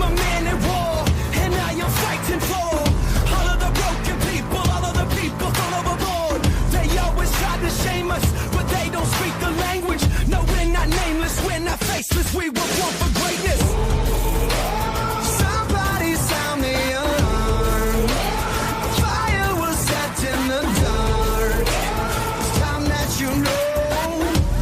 a man at war, and I am fighting for all of the broken people, all of the people thrown overboard. They always try to shame us, but they don't speak the language. No, we're not nameless, we're not faceless, we were born for greatness. Somebody sound the alarm. A fire was set in the dark. It's time that you know.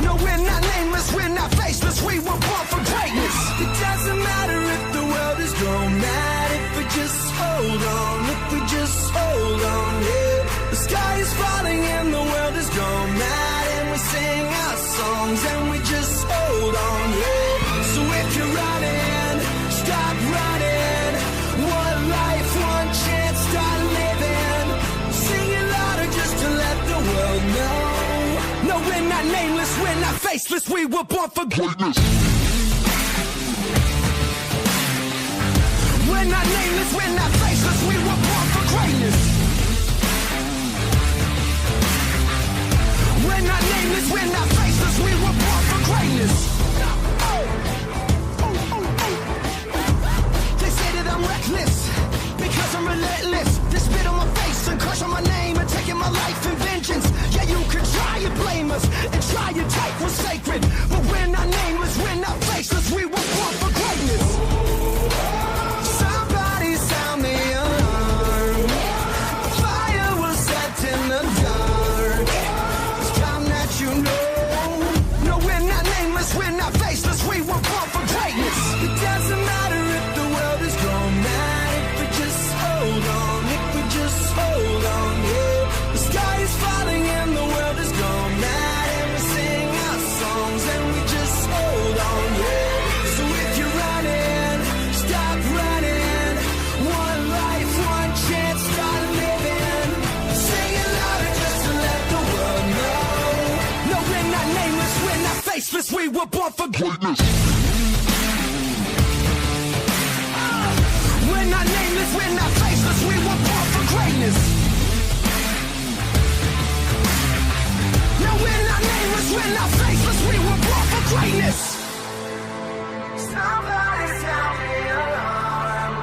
No, we're not nameless, we're not faceless, we were born for greatness. It doesn't matter if the world is grown mad, if we just hold on, if we just hold on, yeah. The sky is falling and the world is gone mad, and we sing our songs and we just hold on, yeah. So if you're running, stop running. One life, one chance, start living. Sing it louder just to let the world know. No, we're not nameless, we're not faceless, we were born for greatness. We're not nameless, we're not faceless, we were born for greatness. We're not nameless, we're not faceless, we were born for greatness. They say that I'm reckless, because I'm relentless. They spit on my face and crush on my name and taking my life in vengeance. Yeah, you could try and blame us and try and take what's sacred, but we're not nameless, we're not faceless, we were born for greatness. Somebody sound the alarm. A fire was set in the dark. It's time that you know. No, we're not nameless, we're not faceless, we were born for greatness. It doesn't matter if the world is gone mad, if we just hold on, if we just hold on, yeah. The sky is falling and the world is gone mad, and we sing our songs and we just hold on, yeah. So if you're running, stop running. One life, one chance, start living. Sing it louder just to let the world know. No, we're not nameless, we're not faceless, we were born for greatness. We're not nameless, we're not faceless, we were born for greatness. No, we're not nameless, we're not faceless, we were born for greatness. Somebody sound the alarm.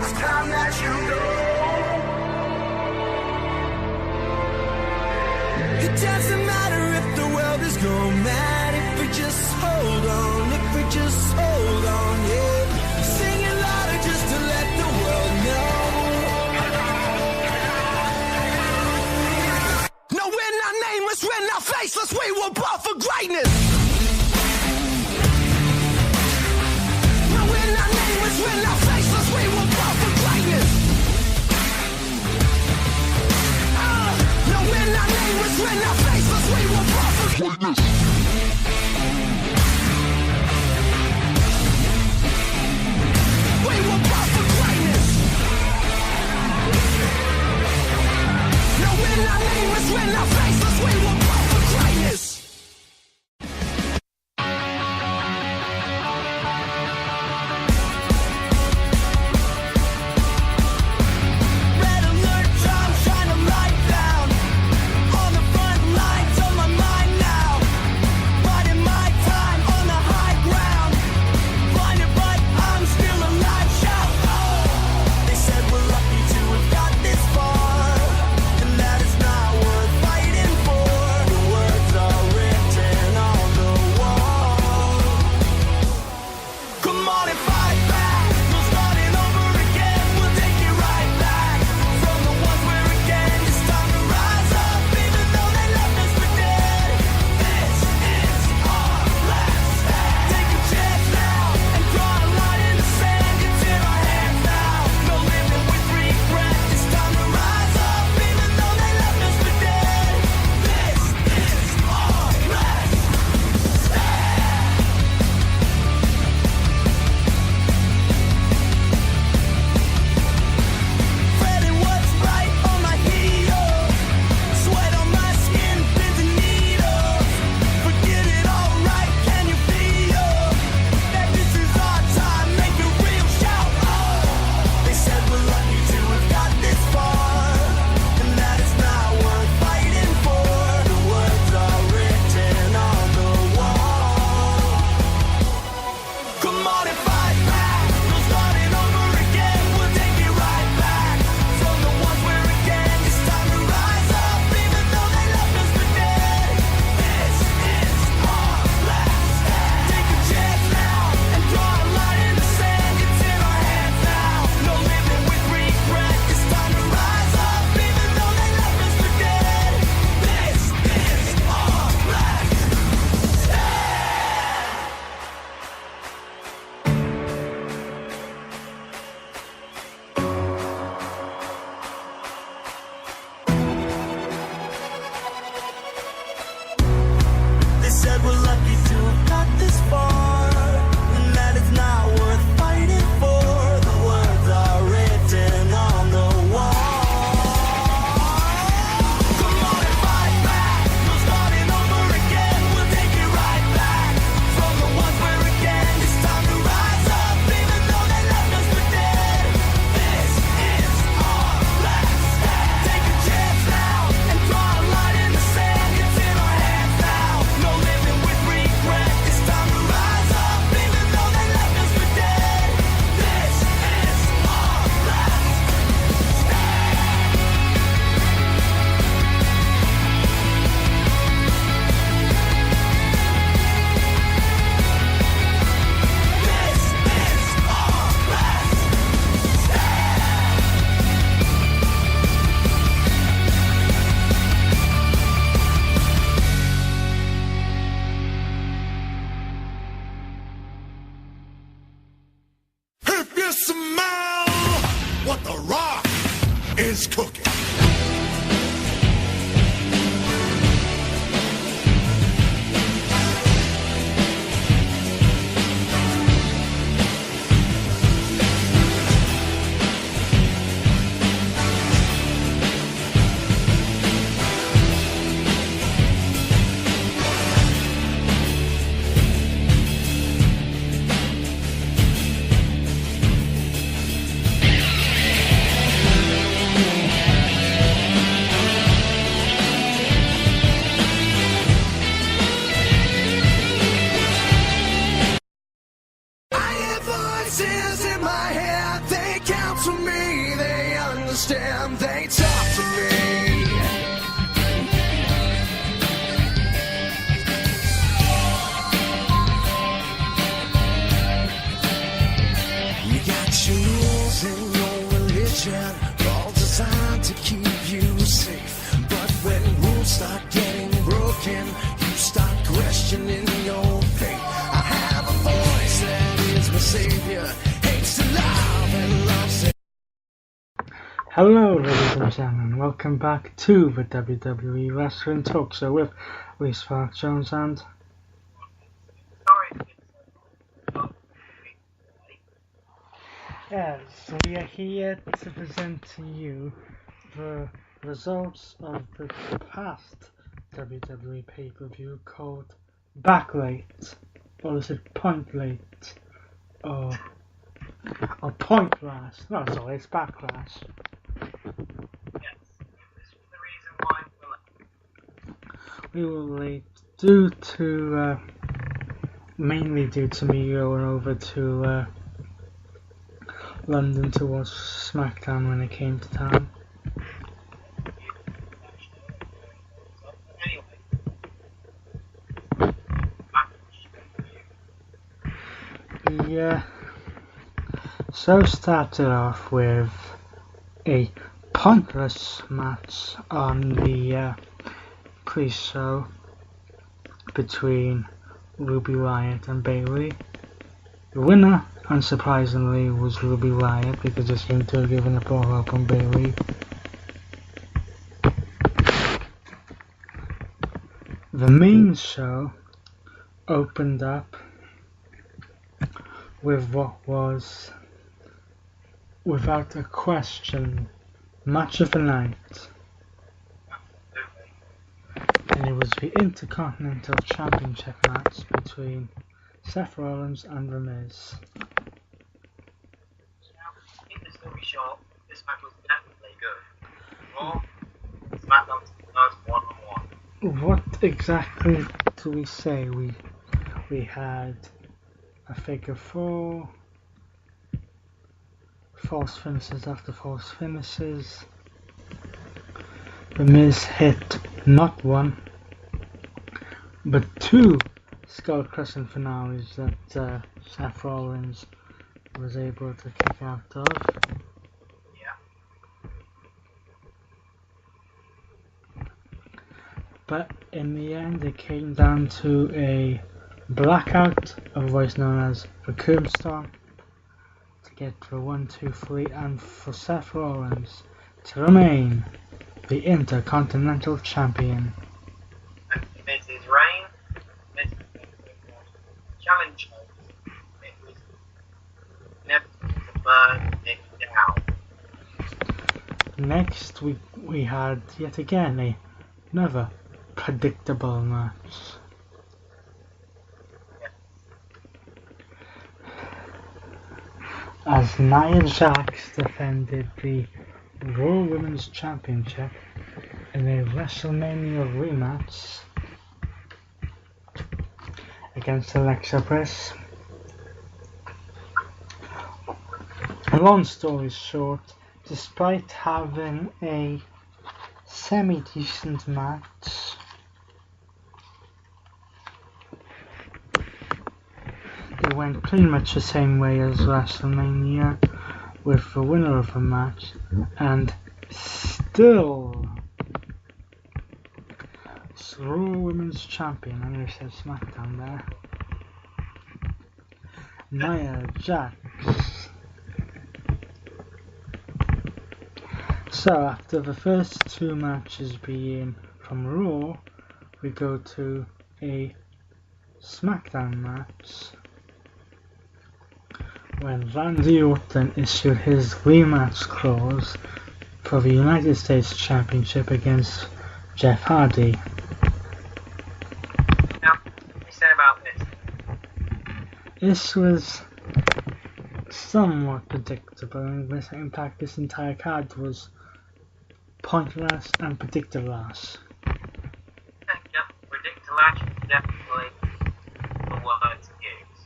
It's time that you know. It doesn't matter if the world is gone mad, if we just hold on, if we just hold on, yeah. Sing it louder just to let the world know. No, we're not nameless, we're not faceless, we were born for greatness. No, we're not nameless, we're not faceless, we were born for greatness. No, we're not nameless, we're not faceless, we were born for greatness. We were born for greatness. No, we're not nameless, we're not faceless, we were born for greatness. Red alert, Tom, shine a light down. On the front lines of my mind now. Riding my time on you smell what The Rock is cooking? In my head, they counsel me, they understand, they talk to me. You got your rules and your religion, all designed to keep you safe. But when rules start getting broken, you start questioning your faith. I have a voice that is my savior. Hello ladies and gentlemen, welcome back to the WWE Wrestling Talk Show with Reese Park Jones and yes, we are here to present to you the results of the past WWE pay-per-view called Backlash, or is it Pointlate, or Pointless? No, sorry, it's Backlash. We were late due to mainly due to me going over to London to watch SmackDown when it came to town. Yeah. So started off with a pointless match on the pre-show between Ruby Riott and Bayley. The winner, unsurprisingly, was Ruby Riott because they seemed to have given up all hope on Bayley. The main show opened up with what was, without a question, match of the night. And it was the Intercontinental Championship match between Seth Rollins and The Miz. Keep the story short, this match was definitely good. Raw, SmackDown's first one-on-one. What exactly do we say? We had a figure four, false finishes after false finishes. The Miz hit not one, but two skull-crushing finales that Seth Rollins was able to kick out of. Yeah. But in the end, it came down to a blackout, otherwise known as the Tombstone, to get the 1, 2, 3, and for Seth Rollins to remain the Intercontinental Champion. Miz's reign, Miz's challenge, it was never to burn it down. Next, we had yet again another predictable match. As Nia Jax defended the Raw Women's Championship in a WrestleMania rematch against Alexa Bliss. Long story short, despite having a semi-decent match, it went pretty much the same way as WrestleMania, with the winner of the match and still Raw Women's Champion. I nearly said SmackDown there. Nia Jax So after the first two matches being from Raw, we go to a SmackDown match when Randy Orton issued his rematch clause for the United States Championship against Jeff Hardy. Now, what can you say about this? This was somewhat predictable, and in fact this entire card was pointless and predictable-ass. Yep, Ridiculous is definitely the word to use.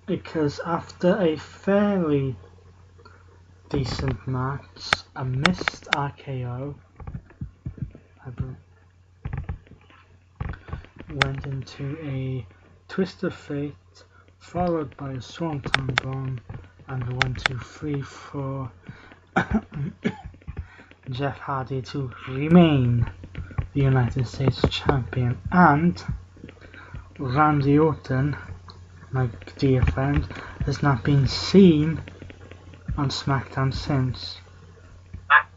Because after a fairly decent match, a missed RKO, went into a twist of fate, followed by a swanton bomb, and a 1-2-3 for Jeff Hardy to remain the United States Champion. And Randy Orton, my dear friend, has not been seen on SmackDown since. I've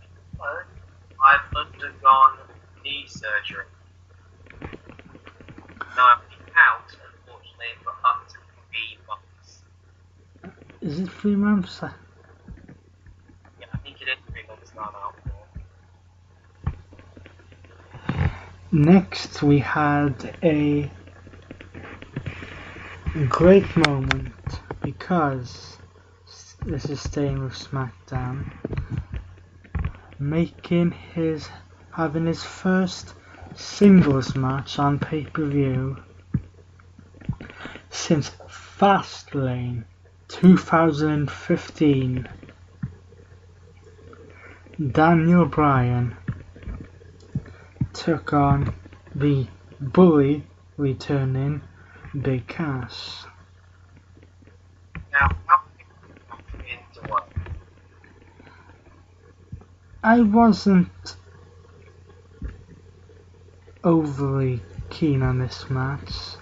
undergone knee surgery. Now I've been out, unfortunately, for up to 3 months. Is it 3 months? Yeah, I think it is 3 months now I'm out for. Next we had a great moment, because this is staying with SmackDown, having his first singles match on pay-per-view since Fastlane 2015. Daniel Bryan took on the bully returning Big Cass. Now, how can you into what? I wasn't overly keen on this match.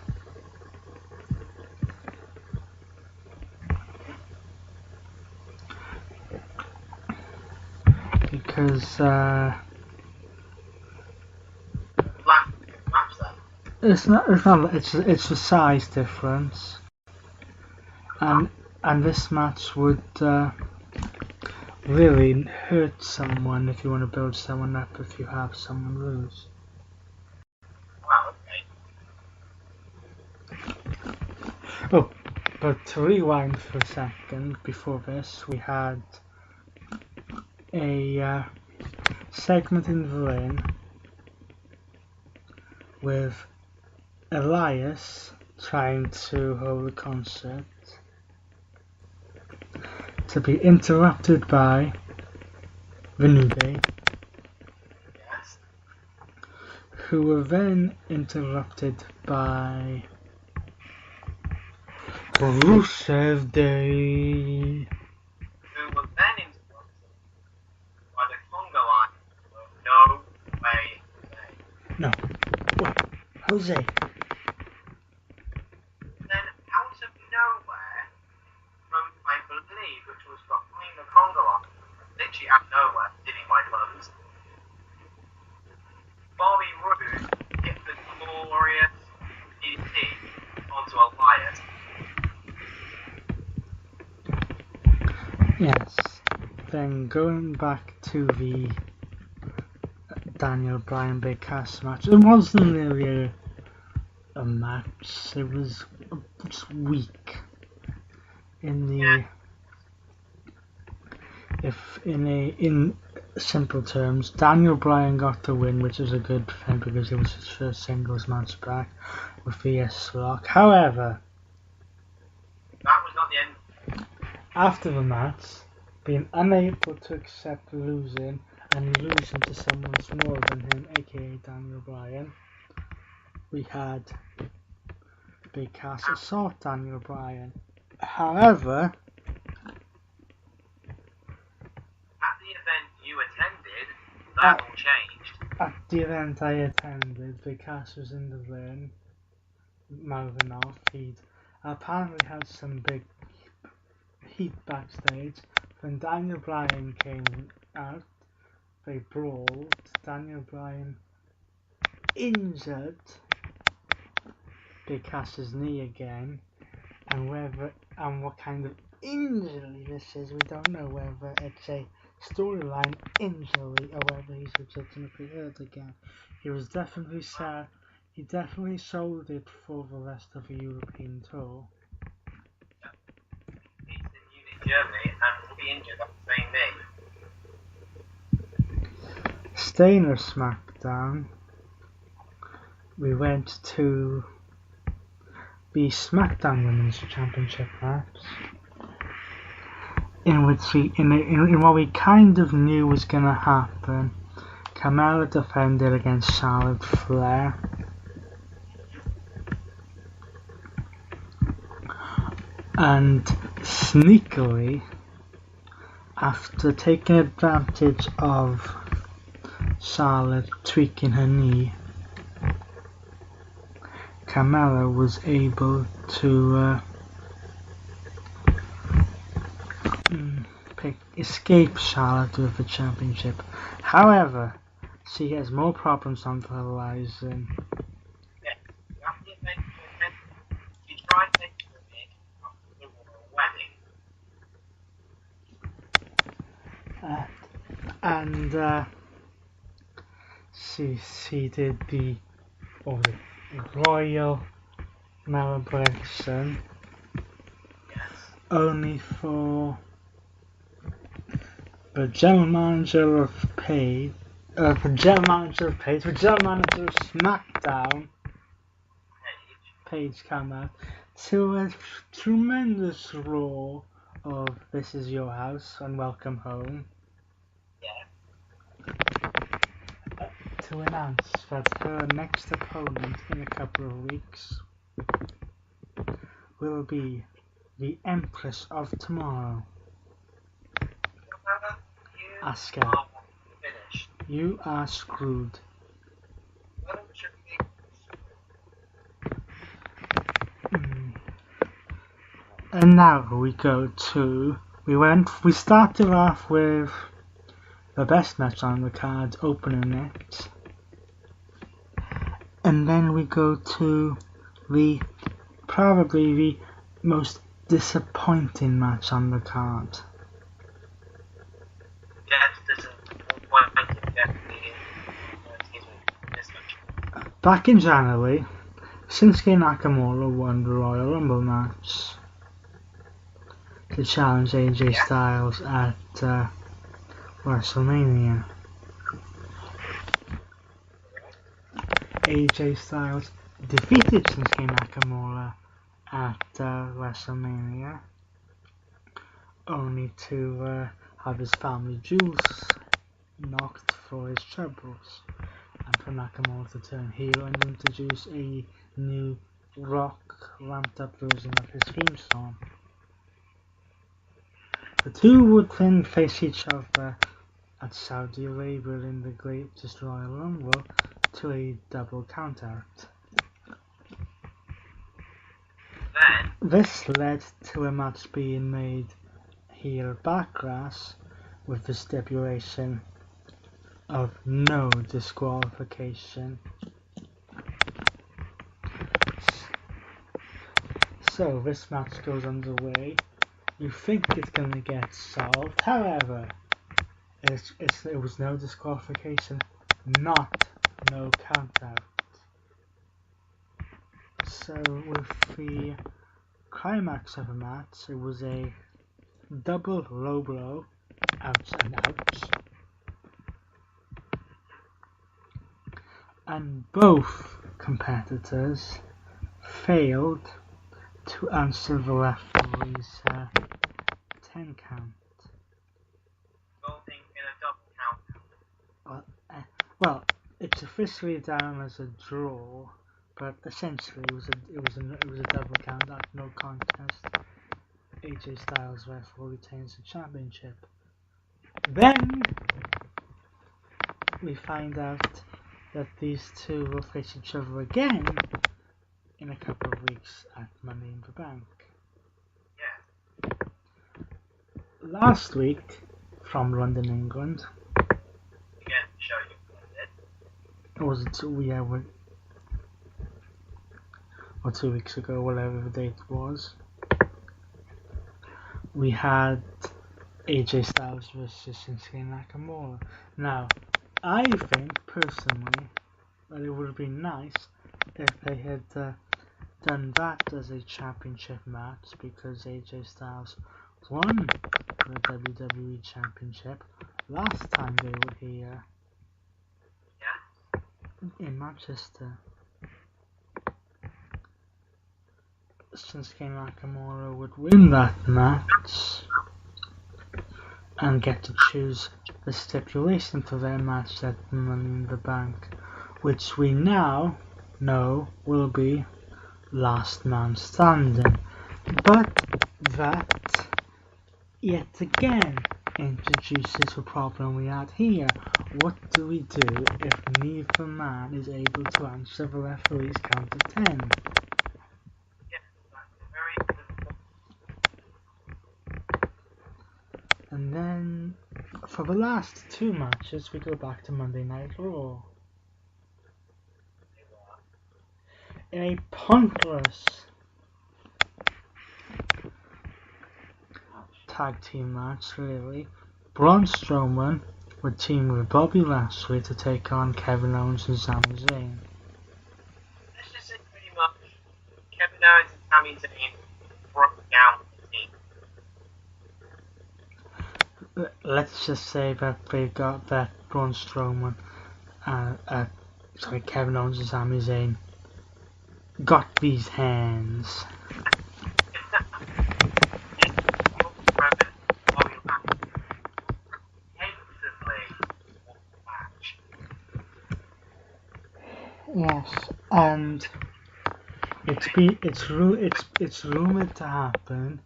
Because it's a size difference, and this match would really hurt someone if you want to build someone up if you have someone lose. Wow, okay. Oh, but to rewind for a second, before this we had a segment in the ring with Elias trying to hold a concert, to be interrupted by the New Day, Yes. who were then interrupted by Rusev Day, Who was then interrupted by the Congo line of No Way Jose. no, what? Jose. Then out of nowhere, from I believe which was behind the Congo line, literally out of nowhere, digging my clothes, Bobby Roode hit the glorious DDT onto Elias. Yes. Then going back to the Daniel Bryan Big Cass match, it wasn't really a match. It was just weak. In simple terms, Daniel Bryan got the win, which is a good thing because it was his first singles match back with VS Rock. However, That was not the end. after the match, being unable to accept losing and losing to someone smaller than him, aka Daniel Bryan, we had Big Cass assault Daniel Bryan. However, At the event you attended, that all changed. at the event I attended, Big Cass was in the ring, mouthing off. He'd apparently had some big heat backstage. When Daniel Bryan came out, they brawled, Daniel Bryan injured Big Cass's knee again, and what kind of injury this is, we don't know, whether it's a storyline injury or whether he's legitimately hurt again. He was definitely sad. He definitely sold it for the rest of the European tour. He's in Munich, Germany, and will be injured on the same day. Staying at SmackDown, we went to the SmackDown Women's Championship match, in which in what we kind of knew was going to happen. Carmella defended against Charlotte Flair. And sneakily, after taking advantage of Charlotte tweaking her knee, Carmella was able to escape Charlotte with the championship. However, she has more problems on the horizon. Yeah, she tried taking the knee after the royal wedding. And she did the royal celebration, Yes. only for the general manager of SmackDown, Paige, come out to a tremendous roar of "This is your house and welcome home," Yeah. to announce that her next opponent in a couple of weeks will be the Empress of Tomorrow, Asuka. Finished. You are screwed. Well, should be. And now we started off with the best match on the card, opening it. And then we go to probably the most disappointing match on the card. Back in January, Shinsuke Nakamura won the Royal Rumble match to challenge AJ Styles at WrestleMania. AJ Styles defeated Shinsuke Nakamura at WrestleMania, only to have his family jewels knocked for his troubles, and for Nakamura to turn heel and introduce a new rock ramped up version of his theme song. The two would then face each other at Saudi Arabia in the Greatest Royal Rumble to a double countout. This led to a match being made here at Backlash with the stipulation of no disqualification. So this match goes underway. You think it's going to get solved, however, it was no disqualification, not no countout. So with the climax of the match, it was a double low blow, ouch and ouch, and both competitors failed to answer the referee's 10 count. Resulting in a double count. Well, it's officially down as a draw, but essentially it was a double count at no contest. AJ Styles therefore retains the championship. Then we find out that these two will face each other again in a couple of weeks at Money in the Bank. Yeah. Last week, from London, England, was it 2 weeks ago, whatever the date was, we had AJ Styles versus Shinsuke Nakamura. Now, I think personally that it would have been nice if they had done that as a championship match, because AJ Styles won the WWE Championship last time they were here in Manchester. Shinsuke Nakamura would win that match and get to choose the stipulation for their match at Money in the Bank, which we now know will be Last Man Standing. But that yet again introduces a problem we had here. What do we do if neither man is able to answer the referee's count of 10? And then for the last two matches we go back to Monday Night Raw. In a pointless tag team match, really, Braun Strowman would team with Bobby Lashley to take on Kevin Owens and Sami Zayn. Let's just say pretty much Kevin Owens and Sami Zayn broke down the team. Let's just say that they got that Braun Strowman, Kevin Owens and Sami Zayn got these hands. Yes, and it's rumored to happen.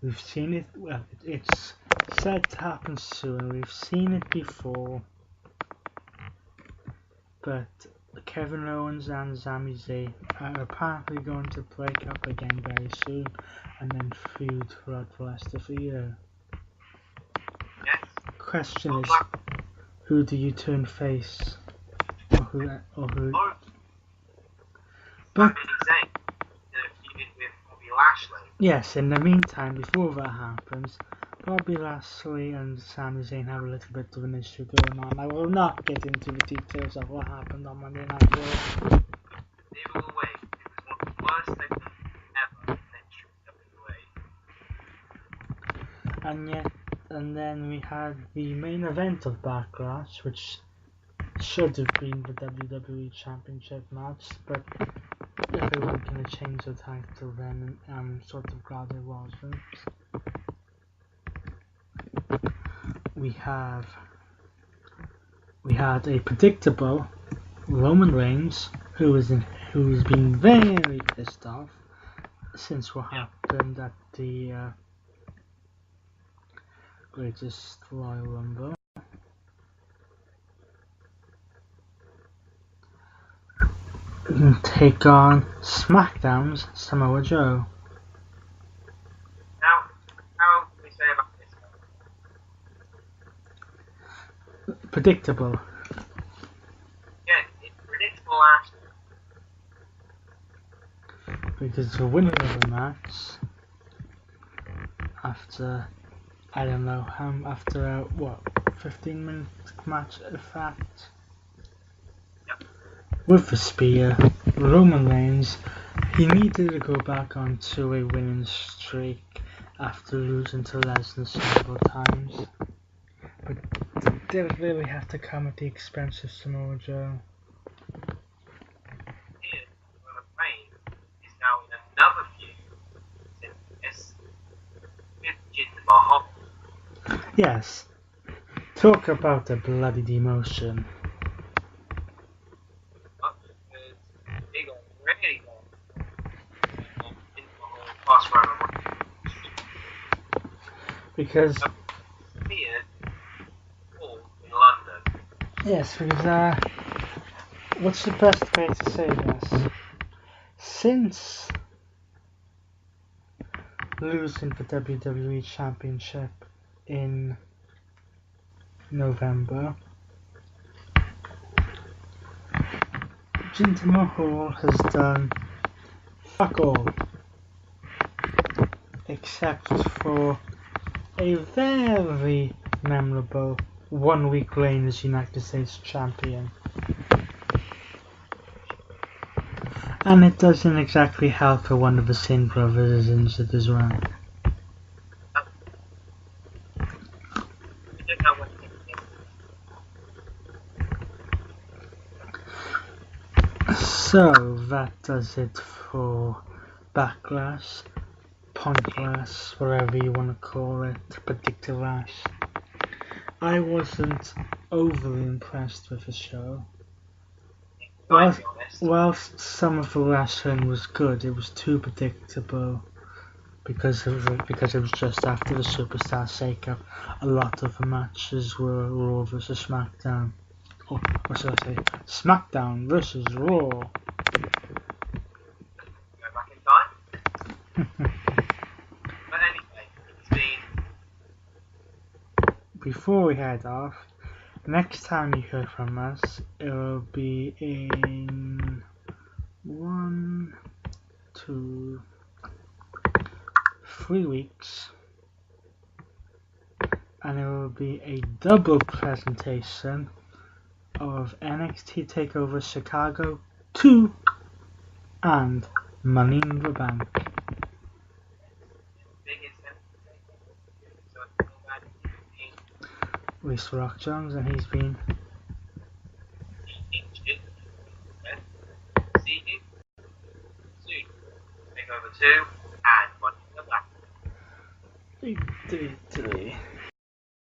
We've seen it. Well, it's said to happen soon. We've seen it before, but Kevin Owens and Sami Zayn are apparently going to break up again very soon, and then feud throughout the rest of the year. Yes. Question is, who do you turn face, or who? But yes, in the meantime, before that happens, Bobby Lashley and Sami Zayn have a little bit of an issue going on. I will not get into the details of what happened on Monday Night Raw. They were away. It was one of the worst segments ever in WWE. And then we had the main event of Backlash, which should have been the WWE Championship match, but if they weren't going to change the title, then I'm sort of glad it wasn't. We had a predictable Roman Reigns who has been very pissed off since what happened at the Greatest Royal Rumble. Take on SmackDown's Samoa Joe. Now, how can we say about this? Predictable. Yeah, it's predictable actually. Because the winner of the match, after 15-minute match in fact, with the spear, Roman Reigns, he needed to go back onto a winning streak after losing to Lesnar several times, but it didn't really have to come at the expense of Samoa Joe. Here, Roman Reigns is now in another feud with Jinder Mahal. Yes, talk about a bloody demotion. Because in London. yes, because what's the best way to say this? Since losing the WWE Championship in November, Jinder Mahal has done fuck all, except for a very memorable 1 week reign as United States Champion. And it doesn't exactly help that one of the Sin brothers is injured as well. So that does it for Backlash, Pointless, whatever you want to call it, Predictalash. I wasn't overly impressed with the show. Whilst some of the wrestling was good, it was too predictable because it was just after the Superstar shake-up. A lot of the matches were Raw versus SmackDown. Or should I say, SmackDown versus Raw. Go back in time. But anyway, it's been. Before we head off, next time you hear from us, it will be in 1, 2, 3 weeks, and it will be a double presentation of NXT TakeOver Chicago 2 and Money in the Bank. With Rock Jones, and he's been See you soon. TakeOver 2 and Money in the Bank. 3.